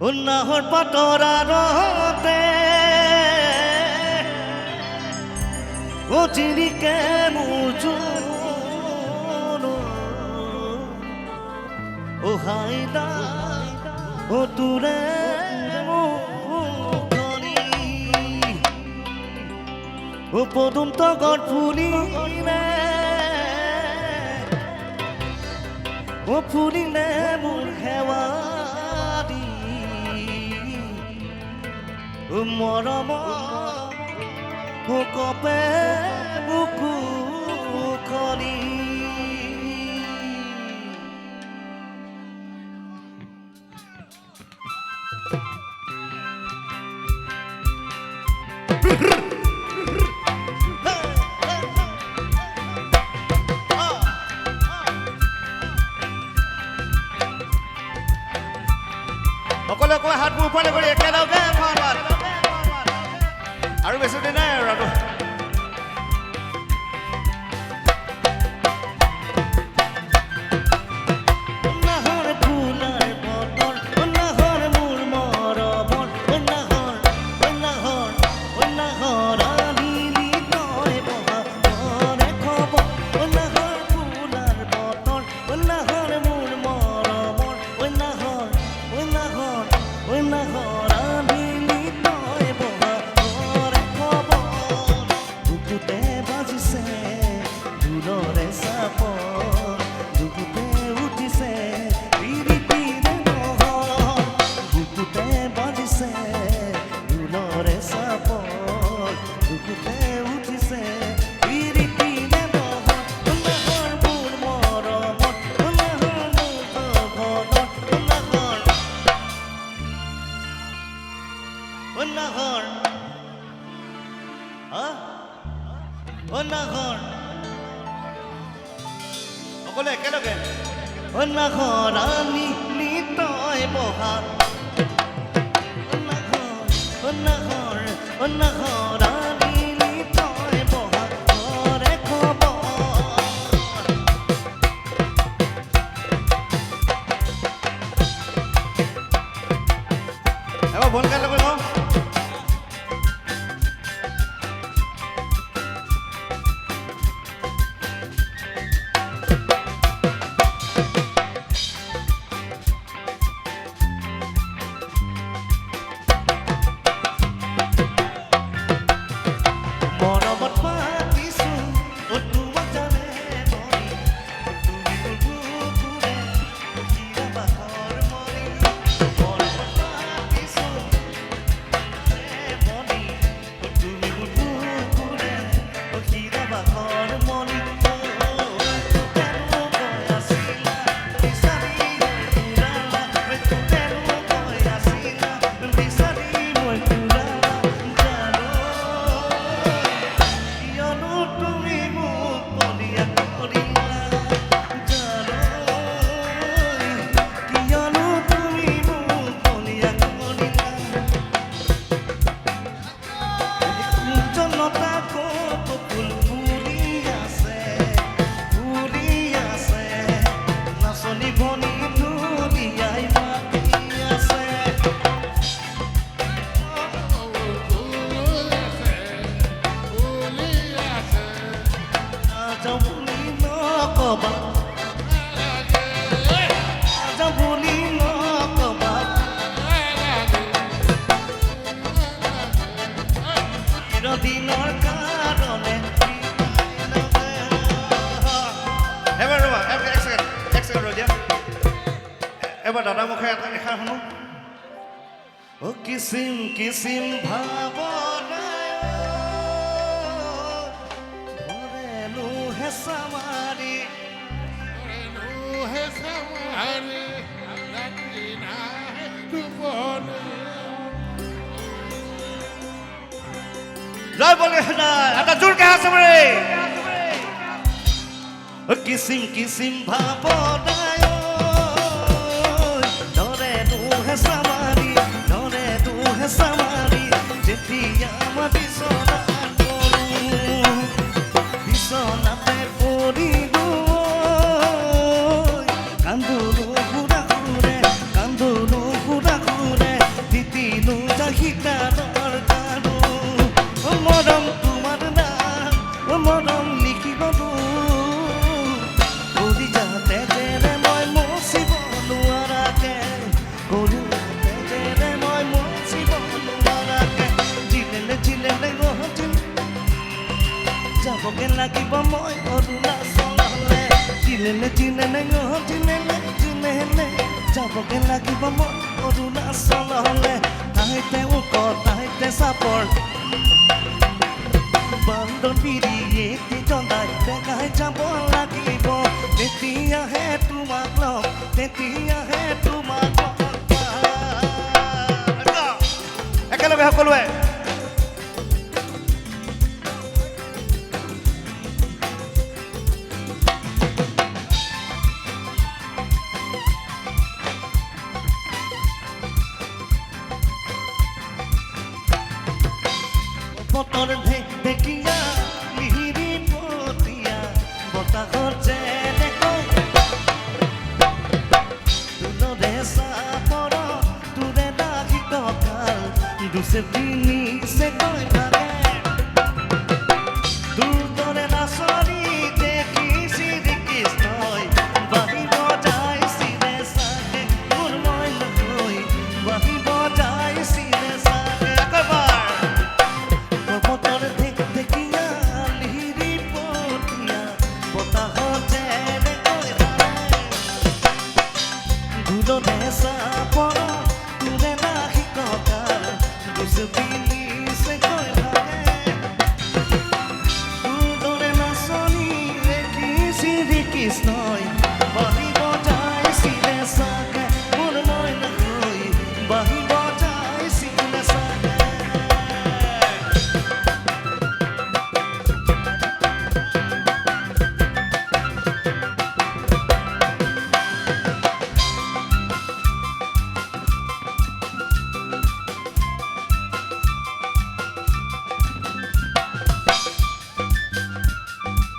উন্নাহৰ পাতৰা ৰহতে অচিৰিকে মোৰ জোন হাইদা তোৰে মুখনি পদুন্ত গড় ফুলিলে ফুলিলে মোৰ সেৱা মৰম কপে বুকু খনি সকলোৱে কয় হাতবোৰ ওপৰলৈ কৰি একেলগে আৰু বেছি দিন নাই আৰু সকলোৱে একেলগে নাহৰানি নিতয় বহা নাহৰানি নিতয় বহা ঘৰে খবৰ এবাৰ বনকাই ল'ব ন এবাৰ দাদা মুখে এষাৰ শুনো কিচিম কিচিম ভাৱনায় ধৰেনো হেঁচা মাৰি জয় বলে এটা জোৰকে আছে মাৰে কিচিম কিচিম ভাৱনায় Samari, যেতিয়া মাটি সোনা বিছনাতে পৰি গৈ কান্দুলো ঘূৰা ঘূৰে মন অৰুণাচললে তাইতে উক তাইতে চাপৰ বান্দৰ পিৰিয়ে জনাই দেখাই যাব লাগিব তেতিয়াহে তোমাক লগ তেতিয়াহে তোমাক একেলগে সকলোৱে বতৰ ঢেকীয়া মিহিৰি পতিয়া বতাহৰ যেনেকৈ তুলৰে চাপৰ তোৰে দাগি কঁকাল দুচে তিনিচে কৈ ভাগে তোৰ দৰে নাচনি দেখি শ্ৰীকৃষ্ণই বাঢ়িব যাইছিলে চাগে মোৰ মইনাকৈ বাঢ়িব যাইছিলে চাগে একেবাৰ বতৰ ঢেকীয়া মিহিৰি পতিয়া বতাহৰ যেনেকৈ দূৰতে চাপৰ তোৰে নাহি কঁকাল দুচে তিনিচে কৈ ভাগে তোৰ দৰে নাচনি দেখি শ্ৰীকৃষ্ণই বাঢ়িব যাইছিলে চাগে মোৰ মইনাকৈ বাঢ়িব যাইছিলে চাগে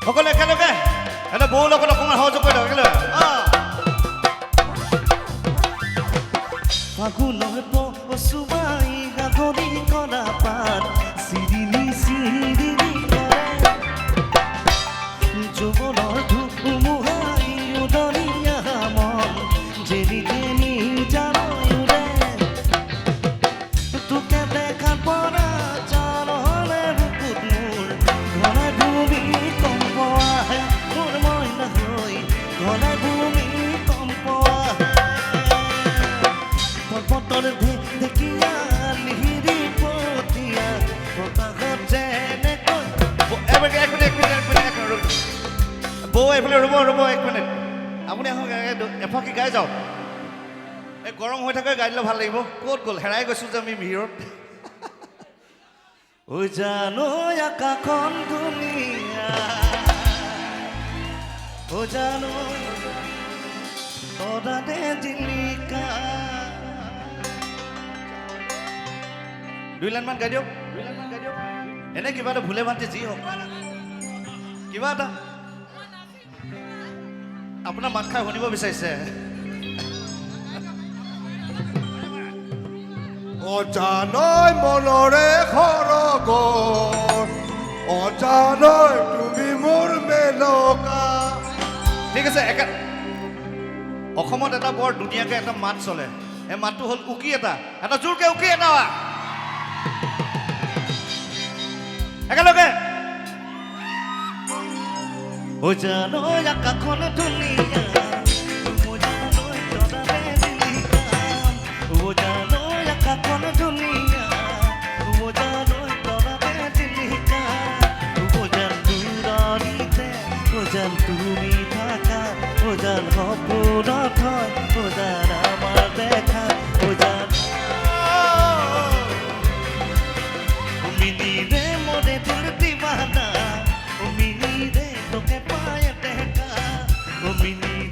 সকলো একেলগে এটা বৌ লগত অকণমান সহযোগ কৰি লওক একেলগে ফাগুনৰ পচুমাই গাগৰি কৰা পাত চিৰিলি চিৰিলি কৰে যৌৱনৰ ধুমুহাই উদনীয়া মন যেনি তেনি জানৈ উৰে তোকে দেখাৰ পৰা জানলে বুকুত মোৰ ঘনাই ভূমি কম্প আহে মোৰ মইনা হৈ ঘনাই ভূমি কম্প আহে পৰ্বতৰ ঢেকীয়া মিহিৰি পতিয়া বতাহত যেনেকৈ বৌ এইফালে ৰ'ব এক মিনিট আপুনি আহক এফাকি গাই যাওক এই গৰম হৈ থাকে গাই দিলে ভাল লাগিব ক'ত গ'ল হেৰাই গৈছোঁ যে আমি মিহিৰত ঐ জানো আকাশখন ধুনীয়া ঐ জানো তৰাতে জিলিকা দুই লাইনমান গাই দিয়ক এনে কিবা এটা ভুলে ভান্তি যি হওক কিবা এটা আপোনাৰ মাত খাই শুনিব বিচাৰিছে অজানৈ মনৰে খৰগৰ অজানৈ তুমি মোৰ মেলকা ঠিক আছে অসমত এটা বৰ ধুনীয়াকৈ এটা মাত চলে এই মাতটো হ'ল উকি এটা জোৰকৈ উকি এটা একেলগে ঐ জানৈ আকাশখন ধুনীয়া ঐ জানৈ তৰাতে জিলিকা ঐ জানৈ আকাশখন ধুনীয়া ঐ জানৈ তৰাতে জিলিকা ঐ জান দূৰণিতে ঐ জান তুমি থাকা ঐ জান সপোনত হয় ঐ জান আমাৰ দেখা ঐ জান মিনিৰে মৰে দিল দিৱানা মিনিৰে তোকে পায় দেখা মিনিৰে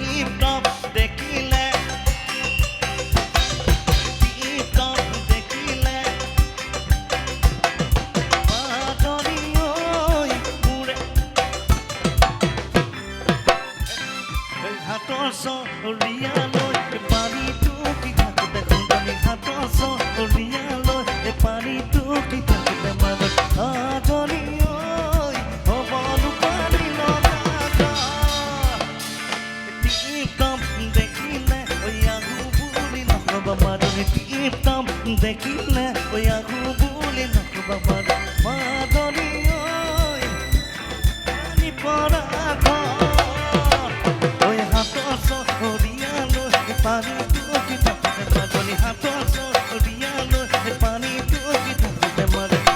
টিপ টপ দেখিলে টিপ টপ দেখিলে বাদৰি ঐ মোৰে হাতৰ চৰিয়ালৈ পানীটো কি থাকোঁতে সুন্দৰী হাতৰ চৰিয়ালৈ পানীটো কি থাকোঁতে মাজত আদৰি ঐ হ'বনো পানী লগা টিপ টপ দেখিলে ঐ আহো বুলি নক'বা মাদৰি টিপ টপ দেখিলে ঐ আহো বুলি নক'বা মাদৰি ঐ পানী পৰা ঐ হাতৰ চৰিয়ালৈ পানীটো কি থাকোঁতে মাদৰি হাতৰ চৰিয়ালৈ পানীটো কি থাকোঁতে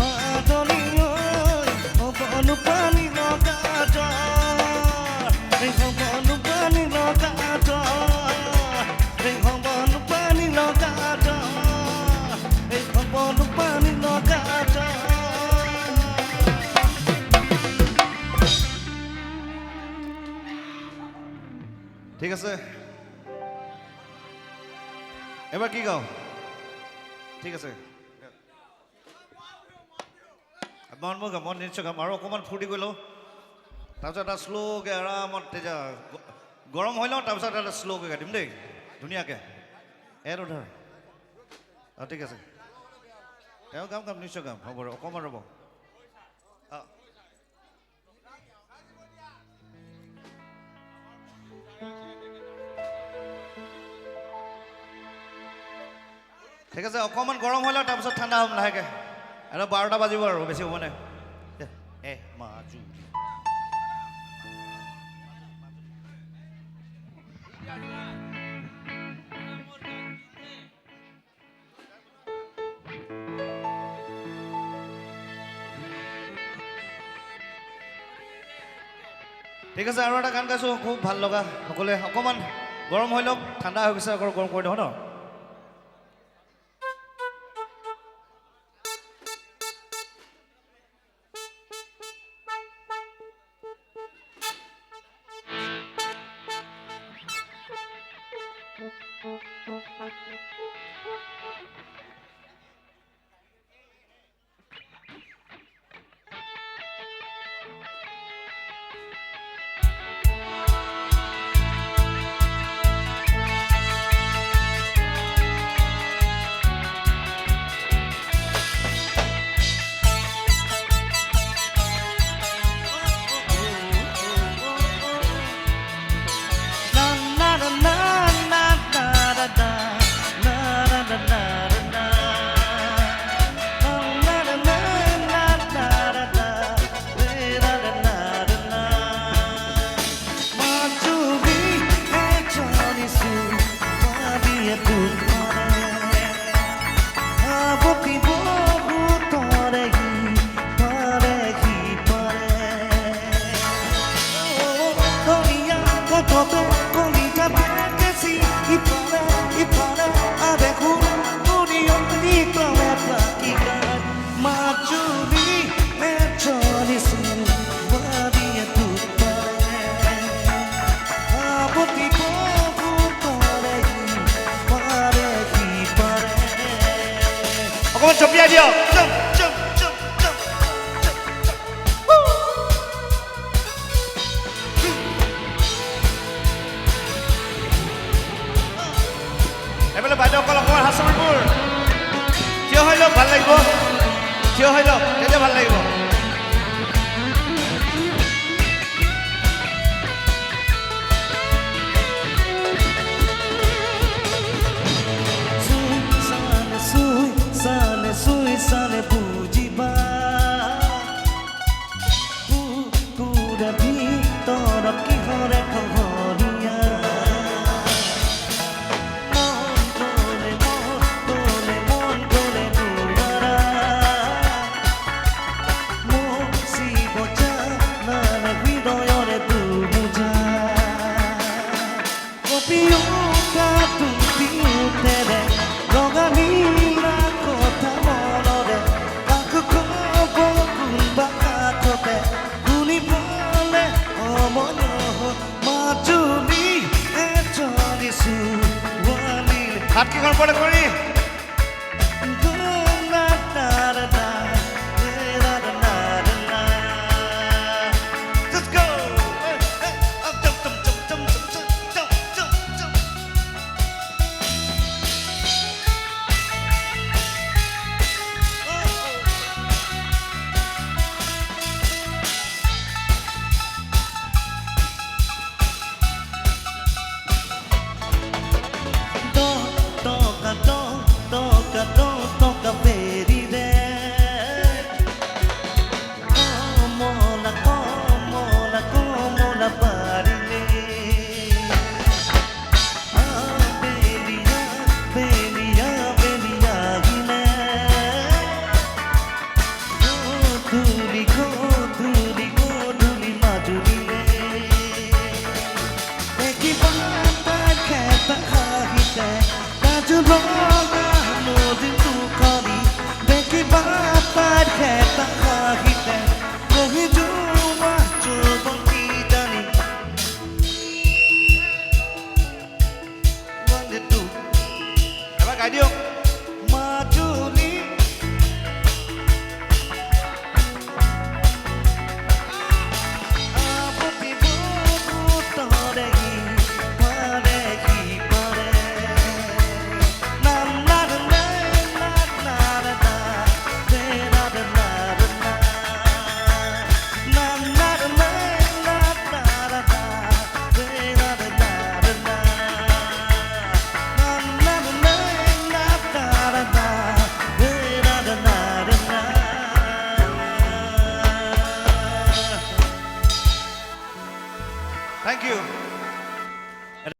মাদৰি ঐ হ'বনো পানী লগা হ'বনো পানী লগা হ'বনো পানী লগা হ'বনো পানী লগা ঠিক আছে এবাৰ কি গাওঁ ঠিক আছে মই নিশ্চয় গাম আৰু অকণমান ফূৰ্তি কৰি লওঁ তাৰপিছত এটা শ্ল'কৈ আৰামত তেতিয়া গৰম হৈ লওঁ তাৰপিছত এটা শ্ল'কৈ গাই দিম দেই ধুনীয়াকৈ এইটো ধৰ অঁ ঠিক আছে গাম নিশ্চয় গাম হ'ব অকণমান ৰ'ব অঁ ঠিক আছে অকণমান গৰম হৈ লওঁ তাৰপিছত ঠাণ্ডা হ'ম লাহেকৈ আৰু 12টা বাজিব আৰু বেছি হ'ব নাই মাজুলী ঠিক আছে আৰু এটা গান গাইছোঁ খুব ভাল লগা সকলোৱে অকণমান গৰম হৈ লওক ঠাণ্ডা হৈ গৈছে আকৌ গৰম কৰি দিওঁ ন অকণমান চপিয়াই দিয়ক এইফালে বাইদেউসকল অকণমান হাঁচৰিবোৰ থিয় হৈ লওক ভাল লাগিব থিয় হৈ লওক তেতিয়া ভাল লাগিব Sale bujiba pura bhitor ki hore khoriya mon kore dubara mo sibocha nare hridoyore tu buja kopiyo ka tu tere roganila kotha হাতকেইখন ওপৰতে কৰি Let's go! Toca veride como la parile belia gile dhuli madulile eki bata kheta khahite tajroga nodin tu khali beki bata kheta khahite kohi juma chobati jani এবাৰ গাই দিয়ক